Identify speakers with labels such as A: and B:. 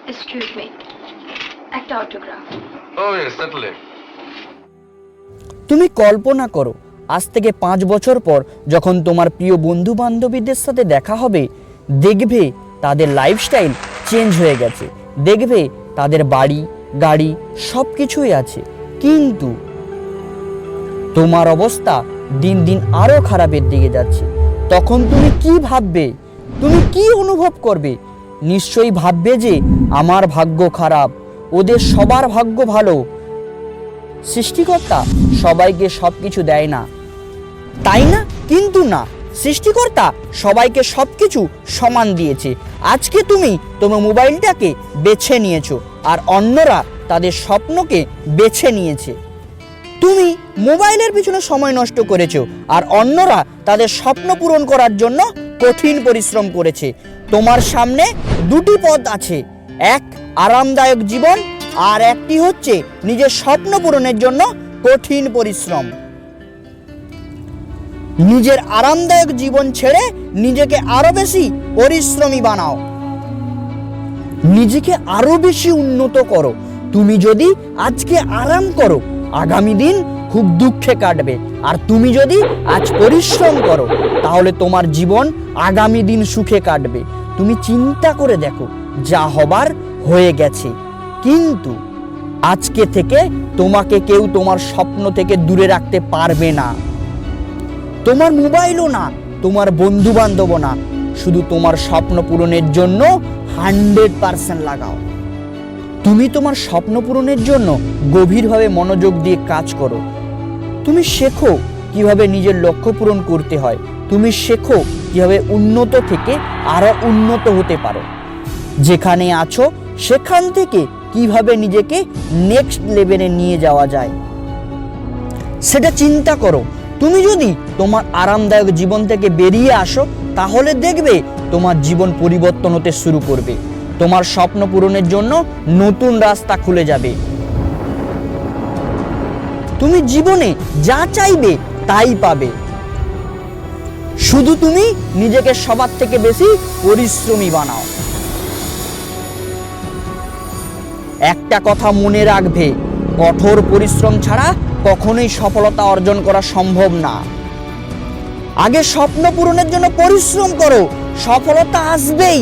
A: Excuse me, একটা autograph.
B: Oh yes, certainly.
C: তুমি কল্পনা করো, আজ থেকে 5 বছর পর যখন তোমার প্রিয় বন্ধু বান্ধবীদের সাথে দেখা হবে, দেখবে তাদের লাইফস্টাইল চেঞ্জ হয়ে গেছে, দেখবে তাদের বাড়ি গাড়ি সব কিছুই আছে, কিন্তু তোমার অবস্থা দিন দিন আরও খারাপের দিকে যাচ্ছে। তখন তুমি কি ভাববে, তুমি কি অনুভব করবে? নিশ্চয়ই ভাববে যে আমার ভাগ্য খারাপ, ওদের সবার ভাগ্য ভালো। সৃষ্টিকর্তা সবাইকে সব কিছু দেয় না, তাই না? কিন্তু না, সৃষ্টিকর্তা সবাইকে সব কিছু সমান দিয়েছে। আজকে তুমি তোমার মোবাইলটাকে বেছে নিয়েছো, আর অন্যরা তাদের স্বপ্নকে বেছে নিয়েছে। তুমি মোবাইলের পিছনে সময় নষ্ট করেছো, আর অন্যরা তাদের স্বপ্ন পূরণ করার জন্য কঠিন পরিশ্রম করেছে। তোমার সামনে দুটি পথ আছে, এক আরামদায়ক জীবন, আর একটি হচ্ছে নিজের স্বপ্ন পূরণের জন্য কঠিন পরিশ্রম। নিজের আরামদায়ক জীবন ছেড়ে নিজেকে আরো বেশি পরিশ্রমী বানাও, নিজেকে আরো বেশি উন্নত করো। তুমি যদি আজকে আরাম করো, আগামী দিন খুব দুঃখে কাটবে, আর তুমি যদি আজ পরিশ্রম করো, তাহলে তোমার জীবন আগামী দিন সুখে কাটবে। তুমি চিন্তা করে দেখো, যা হবার হয়ে গেছে, কিন্তু আজকে থেকে তোমাকে কেউ তোমার স্বপ্ন থেকে দূরে রাখতে পারবে না। তোমার মোবাইলও না, তোমার বন্ধু বান্ধবও না, শুধু তোমার স্বপ্ন পূরণের জন্য 100% লাগাও। তুমি তোমার স্বপ্ন পূরণের জন্য গভীরভাবে মনোযোগ দিয়ে কাজ করো। তুমি শেখো কিভাবে নিজের লক্ষ্য পূরণ করতে হয়, তুমি শেখো কিভাবে উন্নত থেকে আরো উন্নত হতে পারো। যেখানে আছো সেখান থেকে কিভাবে নিজেকে নেক্সট লেভেলে নিয়ে যাওয়া যায়, সেটা চিন্তা করো। তুমি যদি তোমার আরামদায়ক জীবন থেকে বেরিয়ে আসো, তাহলে দেখবে তোমার জীবন পরিবর্তন হতে শুরু করবে। তোমার স্বপ্ন পূরণের জন্য নতুন রাস্তা খুলে যাবে। তুমি জীবনে যা চাইবে তাই পাবে, শুধু তুমি নিজেকে সবার থেকে বেশি পরিশ্রমী বানাও। একটা কথা মনে রাখবে, কঠোর পরিশ্রম ছাড়া কখনোই সফলতা অর্জন করা সম্ভব না। আগে স্বপ্ন পূরণের জন্য পরিশ্রম করো, সফলতা আসবেই।